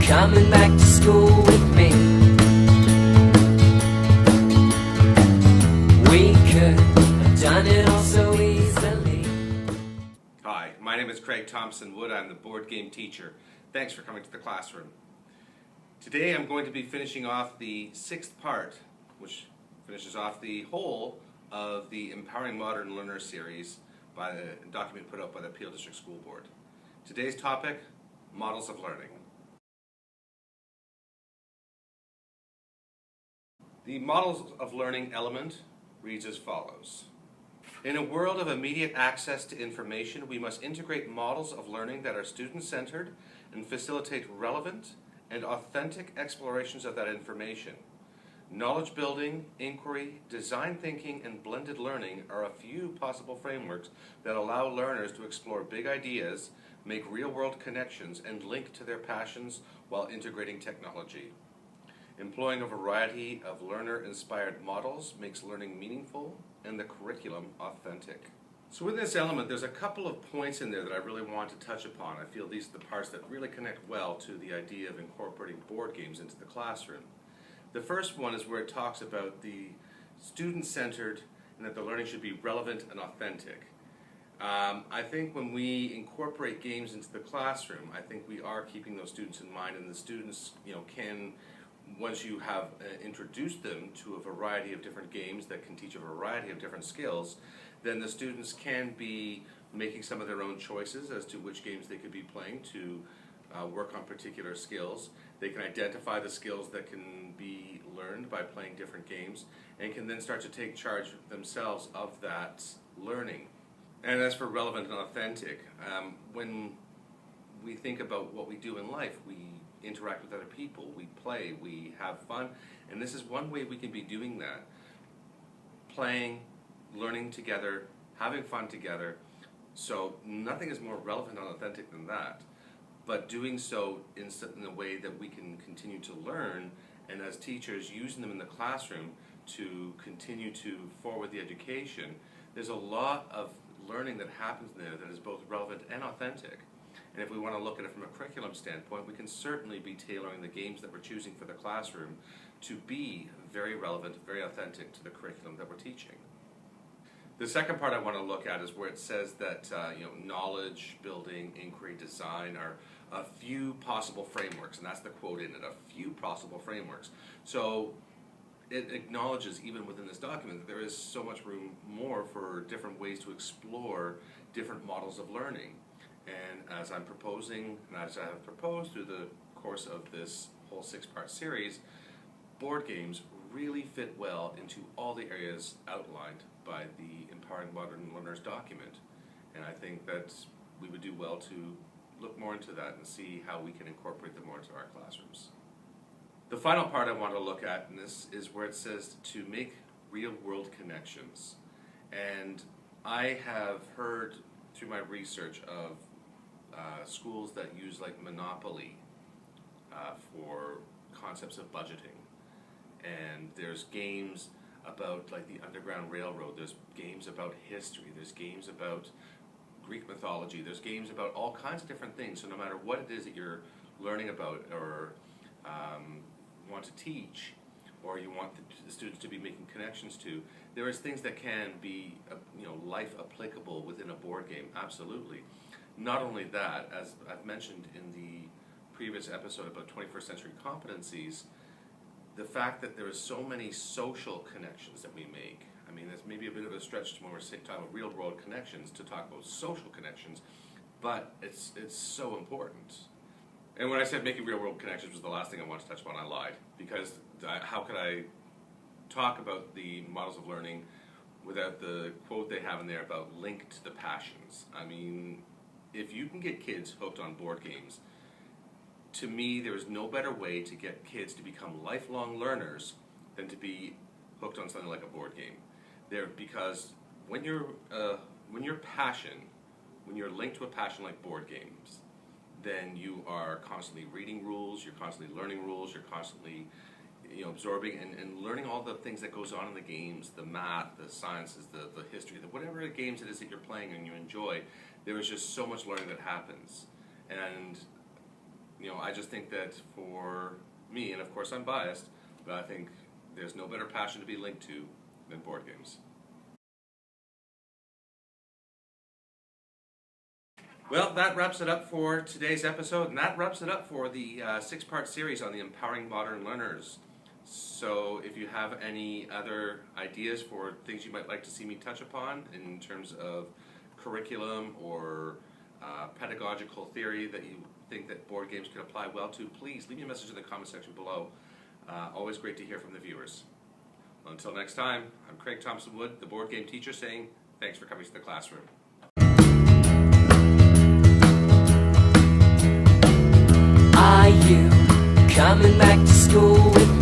coming back to school with me. We could have done it all so easily. Hi, my name is Craig Thompson-Wood. I'm the board game teacher. Thanks for coming to the classroom. Today I'm going to be finishing off the 6th part, which finishes off the whole of the Empowering Modern Learners series by the document put out by the Peel District School Board. Today's topic, models of learning. The models of learning element reads as follows. In a world of immediate access to information, we must integrate models of learning that are student-centered and facilitate relevant and authentic explorations of that information. Knowledge building, inquiry, design thinking, and blended learning are a few possible frameworks that allow learners to explore big ideas, make real-world connections, and link to their passions while integrating technology. Employing a variety of learner-inspired models makes learning meaningful and the curriculum authentic. So with this element, there's a couple of points in there that I really want to touch upon. I feel these are the parts that really connect well to the idea of incorporating board games into the classroom. The first one is where it talks about the student-centered and that the learning should be relevant and authentic. I think when we incorporate games into the classroom, I think we are keeping those students in mind, and the students, can, once you have introduced them to a variety of different games that can teach a variety of different skills, then the students can be making some of their own choices as to which games they could be playing to work on particular skills. They can identify the skills that can be learned by playing different games and can then start to take charge themselves of that learning. And as for relevant and authentic, when we think about what we do in life, we interact with other people, we play, we have fun, and this is one way we can be doing that. Playing, learning together, having fun together, so nothing is more relevant and authentic than that. But doing so in a way that we can continue to learn, and as teachers using them in the classroom to continue to forward the education, there's a lot of learning that happens there that is both relevant and authentic. And if we want to look at it from a curriculum standpoint, we can certainly be tailoring the games that we're choosing for the classroom to be very relevant, very authentic to the curriculum that we're teaching. The second part I want to look at is where it says that knowledge, building, inquiry, design are a few possible frameworks, and that's the quote in it, a few possible frameworks. So it acknowledges, even within this document, that there is so much room more for different ways to explore different models of learning. And as I'm proposing, and as I have proposed through the course of this whole 6-part series, board games really fit well into all the areas outlined by the Empowering Modern Learners document. And I think that we would do well to look more into that and see how we can incorporate them more into our classrooms. The final part I want to look at in this is where it says to make real-world connections. And I have heard through my research of schools that use like Monopoly for concepts of budgeting. And there's games about like the Underground Railroad, there's games about history, there's games about Greek mythology, there's games about all kinds of different things. So no matter what it is that you're learning about or want to teach, or you want the students to be making connections to, there is things that can be life applicable within a board game, absolutely. Not only that, as I've mentioned in the previous episode about 21st century competencies, the fact that there are so many social connections that we make. I mean, it's maybe a bit of a stretch when we're talking about real world connections to talk about social connections, but it's so important. And when I said making real world connections was the last thing I wanted to touch upon, I lied. Because how could I talk about the models of learning without the quote they have in there about link to the passions? I mean, if you can get kids hooked on board games, to me there is no better way to get kids to become lifelong learners than to be hooked on something like a board game. Because when you're linked to a passion like board games, then you are constantly reading rules, you're constantly learning rules, you're constantly absorbing and learning all the things that goes on in the games, the math, the sciences, the history, whatever games it is that you're playing and you enjoy. There is just so much learning that happens. And I just think that for me, and of course I'm biased, but I think there's no better passion to be linked to than board games. Well, that wraps it up for today's episode, and that wraps it up for the 6-part series on the Empowering Modern Learners. So if you have any other ideas for things you might like to see me touch upon in terms of curriculum or pedagogical theory that you think that board games could apply well to, please leave me a message in the comment section below. Always great to hear from the viewers. Well, until next time, I'm Craig Thompson-Wood, the board game teacher, saying thanks for coming to the classroom. Are you coming back to school with